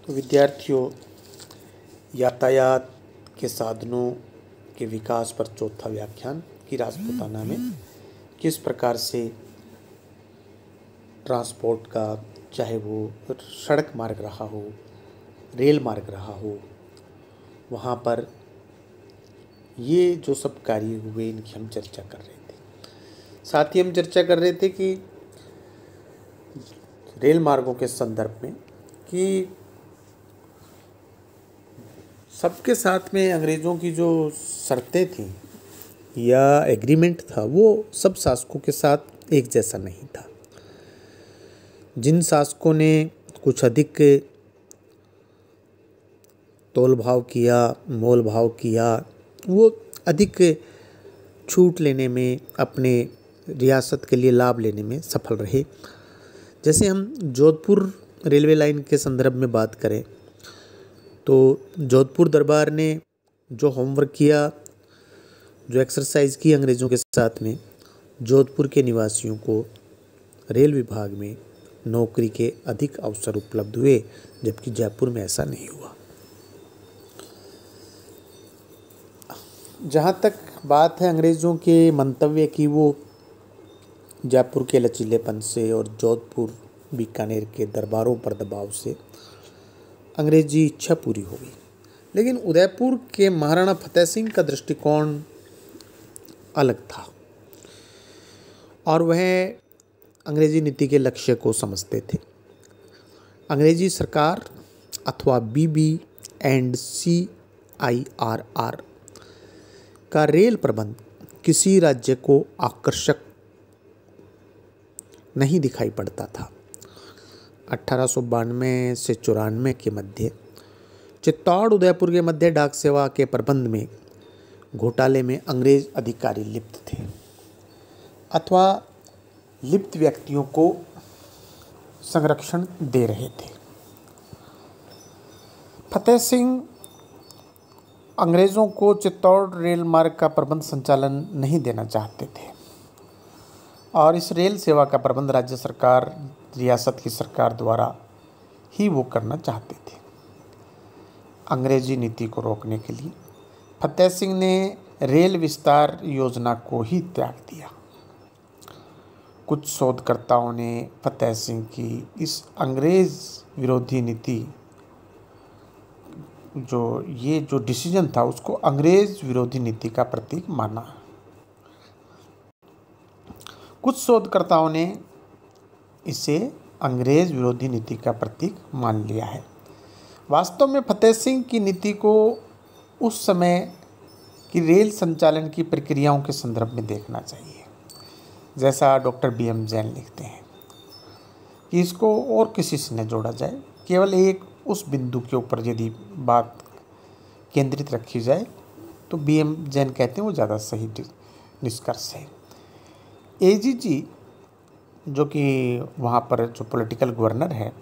तो विद्यार्थियों, यातायात के साधनों के विकास पर चौथा व्याख्यान की राजपूताना में किस प्रकार से ट्रांसपोर्ट का, चाहे वो सड़क मार्ग रहा हो, रेल मार्ग रहा हो, वहाँ पर ये जो सब कार्य हुए इनकी हम चर्चा कर रहे थे। साथ ही हम चर्चा कर रहे थे कि रेल मार्गों के संदर्भ में कि सबके साथ में अंग्रेज़ों की जो शर्तें थीं या एग्रीमेंट था वो सब शासकों के साथ एक जैसा नहीं था। जिन शासकों ने कुछ अधिक तोल भाव किया, मोल भाव किया, वो अधिक छूट लेने में, अपने रियासत के लिए लाभ लेने में सफल रहे। जैसे हम जोधपुर रेलवे लाइन के संदर्भ में बात करें तो जोधपुर दरबार ने जो होमवर्क किया, जो एक्सरसाइज की अंग्रेज़ों के साथ में, जोधपुर के निवासियों को रेल विभाग में नौकरी के अधिक अवसर उपलब्ध हुए, जबकि जयपुर में ऐसा नहीं हुआ। जहाँ तक बात है अंग्रेज़ों के मंतव्य की, वो जयपुर के लचीलेपन से और जोधपुर बीकानेर के दरबारों पर दबाव से अंग्रेजी इच्छा पूरी हो गई। लेकिन उदयपुर के महाराणा फतेह सिंह का दृष्टिकोण अलग था और वह अंग्रेजी नीति के लक्ष्य को समझते थे। अंग्रेजी सरकार अथवा BB&CIRR का रेल प्रबंध किसी राज्य को आकर्षक नहीं दिखाई पड़ता था। 1892 से 94 के मध्य चित्तौड़ उदयपुर के मध्य डाक सेवा के प्रबंध में घोटाले में अंग्रेज अधिकारी लिप्त थे अथवा लिप्त व्यक्तियों को संरक्षण दे रहे थे। फतेह सिंह अंग्रेज़ों को चित्तौड़ रेल मार्ग का प्रबंध संचालन नहीं देना चाहते थे और इस रेल सेवा का प्रबंध राज्य सरकार, रियासत की सरकार द्वारा ही वो करना चाहते थे। अंग्रेजी नीति को रोकने के लिए फतेह सिंह ने रेल विस्तार योजना को ही त्याग दिया। कुछ शोधकर्ताओं ने फतेह सिंह की इस अंग्रेज विरोधी नीति, जो डिसीजन था, उसको अंग्रेज विरोधी नीति का प्रतीक माना। कुछ शोधकर्ताओं ने इसे अंग्रेज विरोधी नीति का प्रतीक मान लिया है। वास्तव में फतेह सिंह की नीति को उस समय की रेल संचालन की प्रक्रियाओं के संदर्भ में देखना चाहिए। जैसा डॉक्टर BM जैन लिखते हैं कि इसको और किसी से न जोड़ा जाए, केवल एक उस बिंदु के ऊपर यदि बात केंद्रित रखी जाए तो BM जैन कहते हैं वो ज़्यादा सही निष्कर्ष है। AGG जो कि वहाँ पर जो पॉलिटिकल गवर्नर है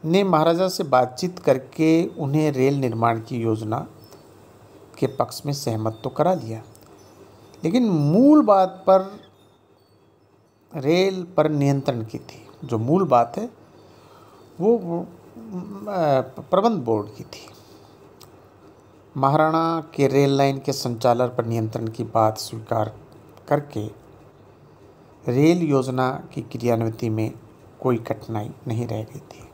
ने महाराजा से बातचीत करके उन्हें रेल निर्माण की योजना के पक्ष में सहमत तो करा दिया, लेकिन मूल बात पर रेल पर नियंत्रण की थी। जो मूल बात है वो प्रबंध बोर्ड की थी। महाराणा के रेल लाइन के संचालन पर नियंत्रण की बात स्वीकार करके रेल योजना की क्रियान्विति में कोई कठिनाई नहीं रह गई थी।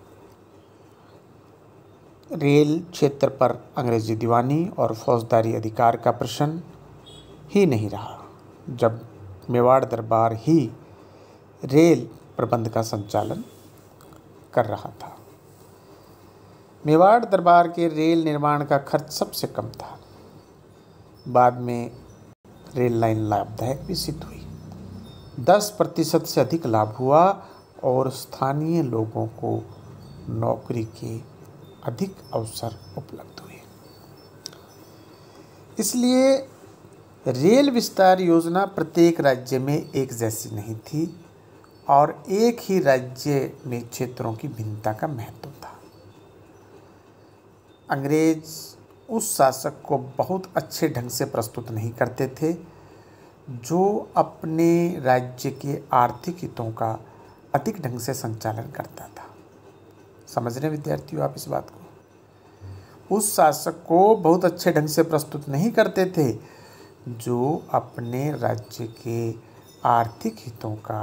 रेल क्षेत्र पर अंग्रेजी दीवानी और फौजदारी अधिकार का प्रश्न ही नहीं रहा, जब मेवाड़ दरबार ही रेल प्रबंध का संचालन कर रहा था। मेवाड़ दरबार के रेल निर्माण का खर्च सबसे कम था। बाद में रेल लाइन लाभदायक भी सिद्ध हुई। 10% से अधिक लाभ हुआ और स्थानीय लोगों को नौकरी के अधिक अवसर उपलब्ध हुए। इसलिए रेल विस्तार योजना प्रत्येक राज्य में एक जैसी नहीं थी और एक ही राज्य में क्षेत्रों की भिन्नता का महत्व था। अंग्रेज उस शासक को बहुत अच्छे ढंग से प्रस्तुत नहीं करते थे जो अपने राज्य के आर्थिक हितों का अधिक ढंग से संचालन करता था। समझ रहे विद्यार्थियों आप इस बात को? उस शासक को बहुत अच्छे ढंग से प्रस्तुत नहीं करते थे जो अपने राज्य के आर्थिक हितों का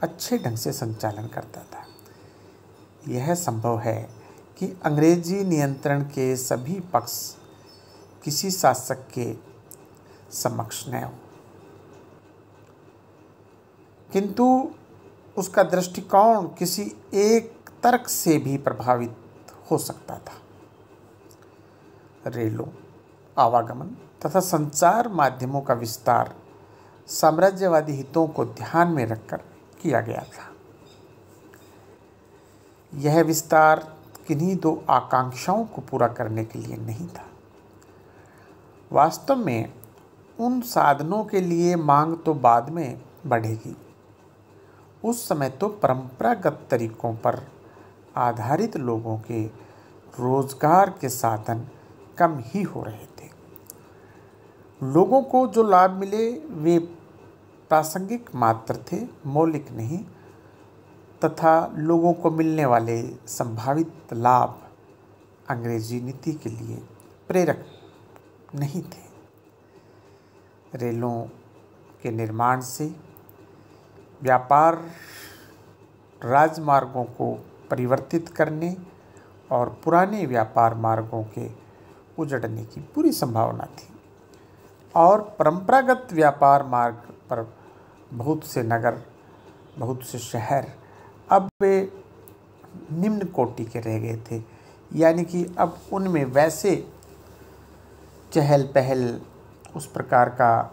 अच्छे ढंग से संचालन करता था। यह संभव है कि अंग्रेजी नियंत्रण के सभी पक्ष किसी शासक के समक्ष न हो, किंतु उसका दृष्टिकोण किसी एक तर्क से भी प्रभावित हो सकता था। रेलों, आवागमन तथा संचार माध्यमों का विस्तार साम्राज्यवादी हितों को ध्यान में रखकर किया गया था। यह विस्तार किन्हीं दो आकांक्षाओं को पूरा करने के लिए नहीं था। वास्तव में उन साधनों के लिए मांग तो बाद में बढ़ेगी। उस समय तो परंपरागत तरीकों पर आधारित लोगों के रोजगार के साधन कम ही हो रहे थे। लोगों को जो लाभ मिले वे प्रासंगिक मात्र थे, मौलिक नहीं, तथा लोगों को मिलने वाले संभावित लाभ अंग्रेजी नीति के लिए प्रेरक नहीं थे। रेलों के निर्माण से व्यापार राजमार्गों को परिवर्तित करने और पुराने व्यापार मार्गों के उजड़ने की पूरी संभावना थी और परंपरागत व्यापार मार्ग पर बहुत से नगर, बहुत से शहर अब वे निम्न कोटि के रह गए थे, यानी कि अब उनमें वैसे चहल पहल, उस प्रकार का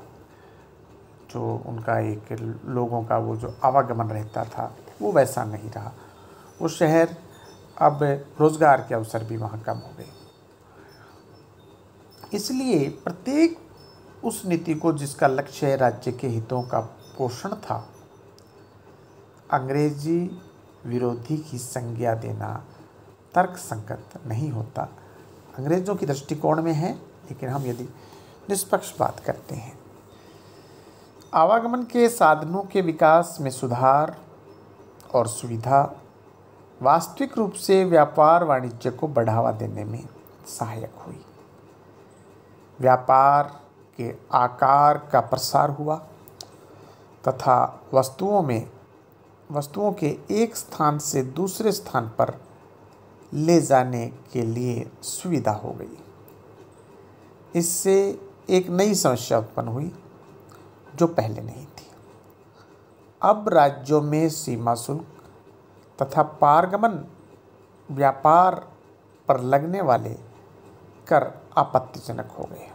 जो उनका एक लोगों का वो जो आवागमन रहता था वो वैसा नहीं रहा। वो शहर अब रोजगार के अवसर भी वहाँ कम हो गए। इसलिए प्रत्येक उस नीति को जिसका लक्ष्य राज्य के हितों का पोषण था, अंग्रेजी विरोधी की संज्ञा देना तर्कसंगत नहीं होता। अंग्रेजों की दृष्टिकोण में है, लेकिन हम यदि निष्पक्ष बात करते हैं, आवागमन के साधनों के विकास में सुधार और सुविधा वास्तविक रूप से व्यापार वाणिज्य को बढ़ावा देने में सहायक हुई। व्यापार के आकार का प्रसार हुआ तथा वस्तुओं के एक स्थान से दूसरे स्थान पर ले जाने के लिए सुविधा हो गई। इससे एक नई समस्या उत्पन्न हुई जो पहले नहीं थी। अब राज्यों में सीमा शुल्क तथा पारगमन व्यापार पर लगने वाले कर आपत्तिजनक हो गए।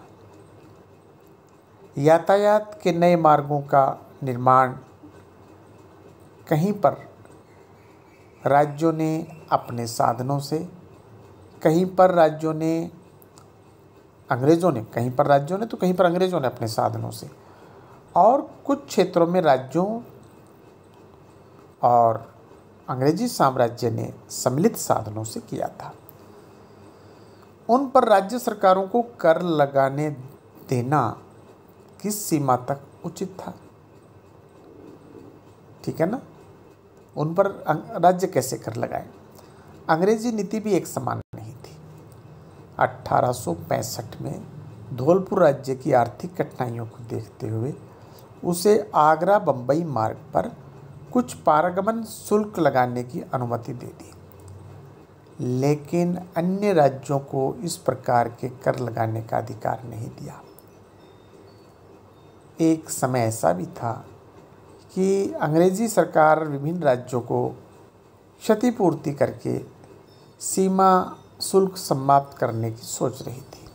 यातायात के नए मार्गों का निर्माण कहीं पर राज्यों ने अपने साधनों से, कहीं पर राज्यों ने अंग्रेज़ों ने, कहीं पर राज्यों ने तो कहीं पर अंग्रेज़ों ने अपने साधनों से, और कुछ क्षेत्रों में राज्यों और अंग्रेजी साम्राज्य ने सम्मिलित साधनों से किया था। उन पर राज्य सरकारों को कर लगाने देना किस सीमा तक उचित था? ठीक है ना? उन पर राज्य कैसे कर लगाए? अंग्रेजी नीति भी एक समान नहीं थी। 1865 में धौलपुर राज्य की आर्थिक कठिनाइयों को देखते हुए उसे आगरा बम्बई मार्ग पर कुछ पारगमन शुल्क लगाने की अनुमति दे दी, लेकिन अन्य राज्यों को इस प्रकार के कर लगाने का अधिकार नहीं दिया। एक समय ऐसा भी था कि अंग्रेजी सरकार विभिन्न राज्यों को क्षतिपूर्ति करके सीमा शुल्क समाप्त करने की सोच रही थी,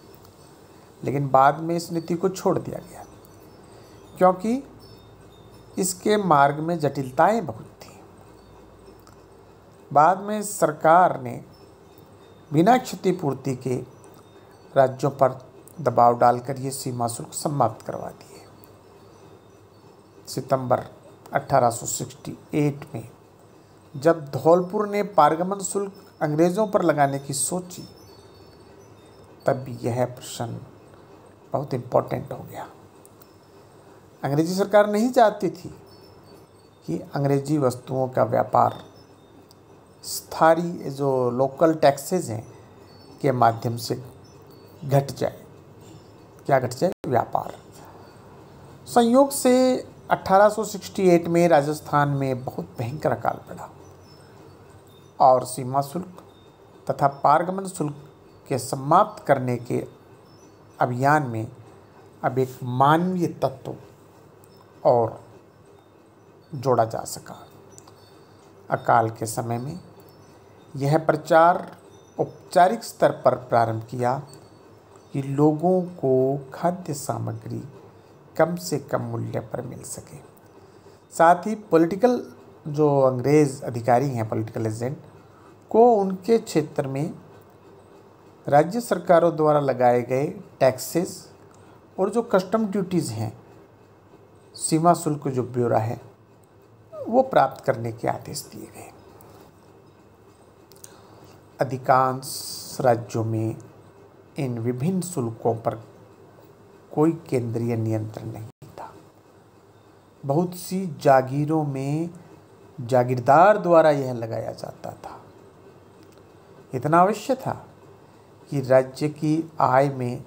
लेकिन बाद में इस नीति को छोड़ दिया गया क्योंकि इसके मार्ग में जटिलताएं बहुत थीं। बाद में सरकार ने बिना क्षतिपूर्ति के राज्यों पर दबाव डालकर ये सीमा शुल्क समाप्त करवा दिए। सितंबर 1868 में जब धौलपुर ने पारगमन शुल्क अंग्रेज़ों पर लगाने की सोची, तब यह प्रश्न बहुत इम्पोर्टेंट हो गया। अंग्रेजी सरकार नहीं चाहती थी कि अंग्रेजी वस्तुओं का व्यापार स्थानीय जो लोकल टैक्सेस हैं के माध्यम से घट जाए। क्या घट जाए? व्यापार। संयोग से 1868 में राजस्थान में बहुत भयंकर अकाल पड़ा और सीमा शुल्क तथा पारगमन शुल्क के समाप्त करने के अभियान में अब एक मानवीय तत्व और जोड़ा जा सका। अकाल के समय में यह प्रचार औपचारिक स्तर पर प्रारंभ किया कि लोगों को खाद्य सामग्री कम से कम मूल्य पर मिल सके। साथ ही पॉलिटिकल जो अंग्रेज़ अधिकारी हैं, पॉलिटिकल एजेंट को उनके क्षेत्र में राज्य सरकारों द्वारा लगाए गए टैक्सेस और जो कस्टम ड्यूटीज़ हैं, सीमा शुल्क जो ब्यौरा है, वो प्राप्त करने के आदेश दिए गए। अधिकांश राज्यों में इन विभिन्न शुल्कों पर कोई केंद्रीय नियंत्रण नहीं था। बहुत सी जागीरों में जागीरदार द्वारा यह लगाया जाता था। इतना अवश्य था कि राज्य की आय में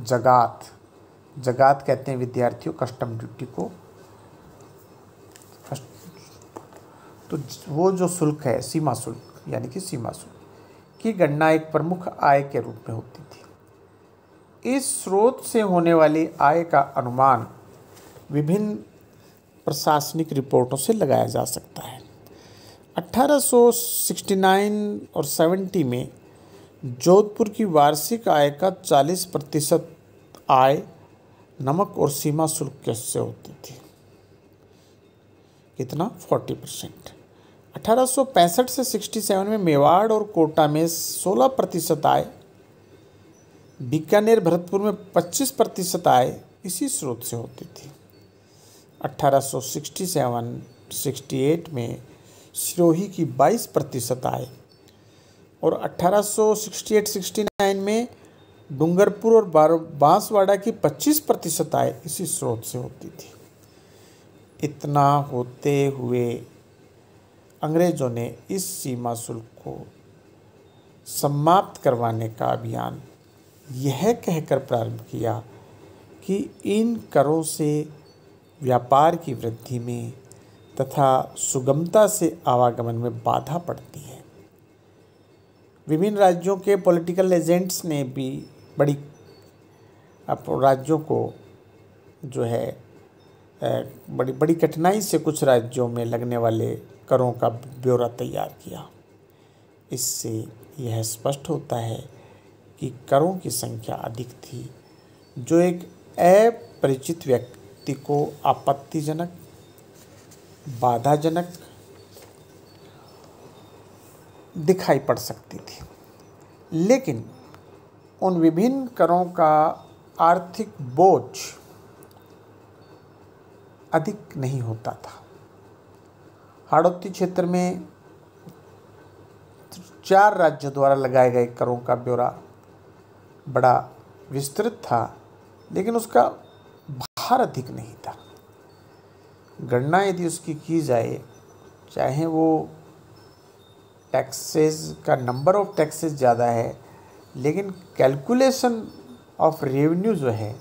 जगात कहते हैं विद्यार्थियों कस्टम ड्यूटी को। तो वो जो शुल्क है, सीमा शुल्क यानी कि सीमा शुल्क की गणना एक प्रमुख आय के रूप में होती थी। इस स्रोत से होने वाली आय का अनुमान विभिन्न प्रशासनिक रिपोर्टों से लगाया जा सकता है। 1869 और 70 में जोधपुर की वार्षिक आय का 40% आय नमक और सीमा शुल्क से होती थी। कितना? 40%। 1865 से 67 में मेवाड़ और कोटा में 16% आय, बीकानेर भरतपुर में 25% आय इसी स्रोत से होती थी। 1867-68 में सिरोही की 22% आय और 1868-69 में डूंगरपुर और बांसवाड़ा की 25% आय इसी स्रोत से होती थी। इतना होते हुए अंग्रेजों ने इस सीमा शुल्क को समाप्त करवाने का अभियान यह कहकर प्रारंभ किया कि इन करों से व्यापार की वृद्धि में तथा सुगमता से आवागमन में बाधा पड़ती है। विभिन्न राज्यों के पॉलिटिकल एजेंट्स ने भी राज्यों को जो है बड़ी कठिनाई से कुछ राज्यों में लगने वाले करों का ब्यौरा तैयार किया। इससे यह स्पष्ट होता है कि करों की संख्या अधिक थी, जो एक अपरिचित व्यक्ति को आपत्तिजनक, बाधाजनक दिखाई पड़ सकती थी। लेकिन उन विभिन्न करों का आर्थिक बोझ अधिक नहीं होता था। हाड़ौती क्षेत्र में 4 राज्यों द्वारा लगाए गए करों का ब्यौरा बड़ा विस्तृत था, लेकिन उसका भार अधिक नहीं था। गणना यदि उसकी की जाए, चाहे वो टैक्सेस का नंबर ऑफ टैक्सेस ज़्यादा है, लेकिन कैलकुलेशन ऑफ रेवेन्यू जो है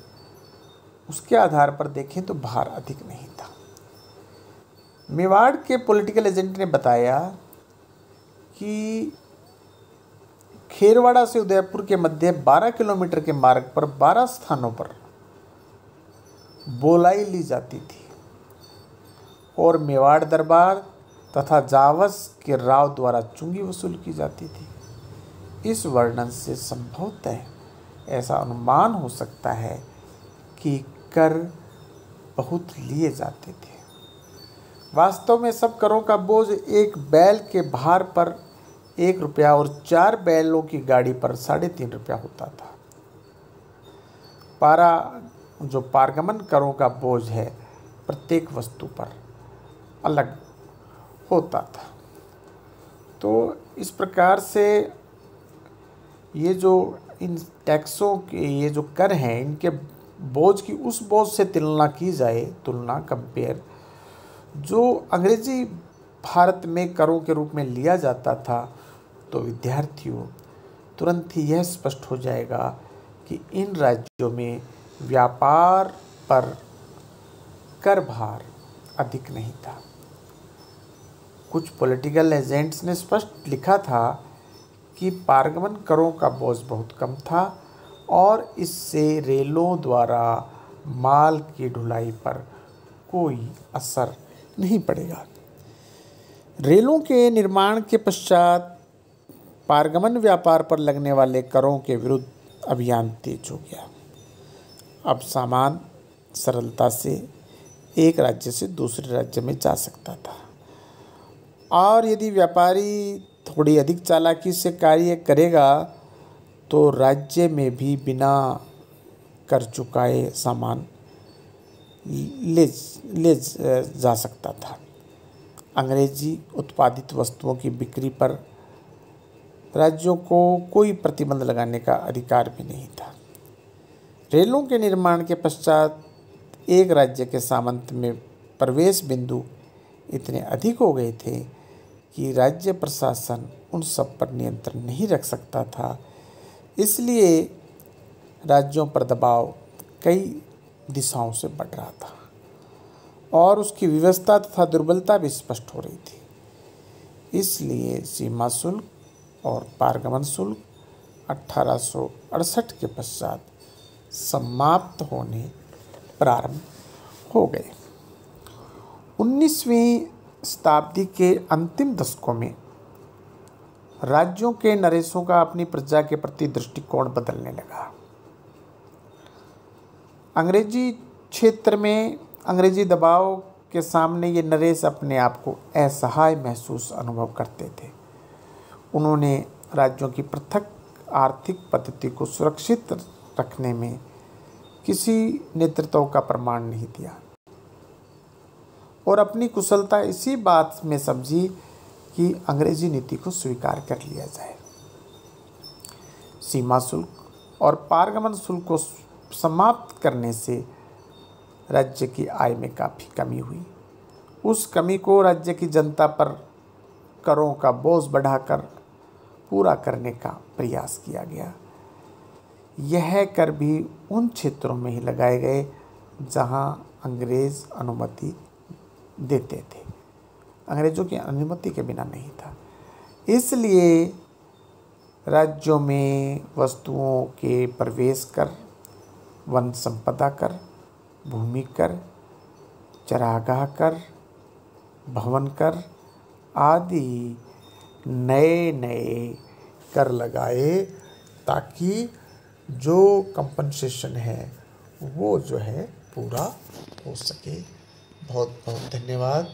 उसके आधार पर देखें तो भार अधिक नहीं था। मेवाड़ के पॉलिटिकल एजेंट ने बताया कि खेरवाड़ा से उदयपुर के मध्य 12 किलोमीटर के मार्ग पर 12 स्थानों पर बोलाई ली जाती थी और मेवाड़ दरबार तथा जावस के राव द्वारा चुंगी वसूल की जाती थी। इस वर्णन से संभवतः ऐसा अनुमान हो सकता है कि कर बहुत लिए जाते थे। वास्तव में सब करों का बोझ एक बैल के भार पर 1 रुपया और 4 बैलों की गाड़ी पर 3.5 रुपया होता था। पारगमन करों का बोझ है प्रत्येक वस्तु पर अलग होता था। तो इस प्रकार से ये जो इन टैक्सों के ये जो कर हैं, इनके बोझ की उस बोझ से तुलना की जाए, कंपेयर जो अंग्रेजी भारत में करों के रूप में लिया जाता था, तो विद्यार्थियों तुरंत ही यह स्पष्ट हो जाएगा कि इन राज्यों में व्यापार पर कर भार अधिक नहीं था। कुछ पॉलिटिकल एजेंट्स ने स्पष्ट लिखा था कि पारगमन करों का बोझ बहुत कम था और इससे रेलों द्वारा माल की ढुलाई पर कोई असर नहीं पड़ेगा। रेलों के निर्माण के पश्चात पारगमन व्यापार पर लगने वाले करों के विरुद्ध अभियान तेज हो गया। अब सामान सरलता से एक राज्य से दूसरे राज्य में जा सकता था, और यदि व्यापारी थोड़ी अधिक चालाकी से कार्य करेगा तो राज्य में भी बिना कर चुकाए सामान ले जा सकता था। अंग्रेजी उत्पादित वस्तुओं की बिक्री पर राज्यों को कोई प्रतिबंध लगाने का अधिकार भी नहीं था। रेलों के निर्माण के पश्चात एक राज्य के सामंत में प्रवेश बिंदु इतने अधिक हो गए थे कि राज्य प्रशासन उन सब पर नियंत्रण नहीं रख सकता था। इसलिए राज्यों पर दबाव कई दिशाओं से बढ़ रहा था और उसकी व्यवस्था तथा दुर्बलता भी स्पष्ट हो रही थी। इसलिए सीमा शुल्क और पारगमन शुल्क 1868 के पश्चात समाप्त होने प्रारंभ हो गए। 19वीं शताब्दी के अंतिम दशकों में राज्यों के नरेशों का अपनी प्रजा के प्रति दृष्टिकोण बदलने लगा। अंग्रेजी क्षेत्र में अंग्रेजी दबाव के सामने ये नरेश अपने आप को असहाय महसूस अनुभव करते थे। उन्होंने राज्यों की पृथक आर्थिक पद्धति को सुरक्षित रखने में किसी नेतृत्व का प्रमाण नहीं दिया और अपनी कुशलता इसी बात में समझी कि अंग्रेजी नीति को स्वीकार कर लिया जाए। सीमा शुल्क और पारगमन शुल्क को समाप्त करने से राज्य की आय में काफ़ी कमी हुई। उस कमी को राज्य की जनता पर करों का बोझ बढ़ाकर पूरा करने का प्रयास किया गया। यह कर भी उन क्षेत्रों में ही लगाए गए जहां अंग्रेज अनुमति देते थे, अंग्रेजों की अनुमति के बिना नहीं था। इसलिए राज्यों में वस्तुओं के प्रवेश कर, वन संपदा कर, भूमि कर, चरागाह कर, भवन कर आदि नए नए कर लगाए ताकि जो कंपनसेशन है वो जो है पूरा हो सके। बहुत बहुत धन्यवाद।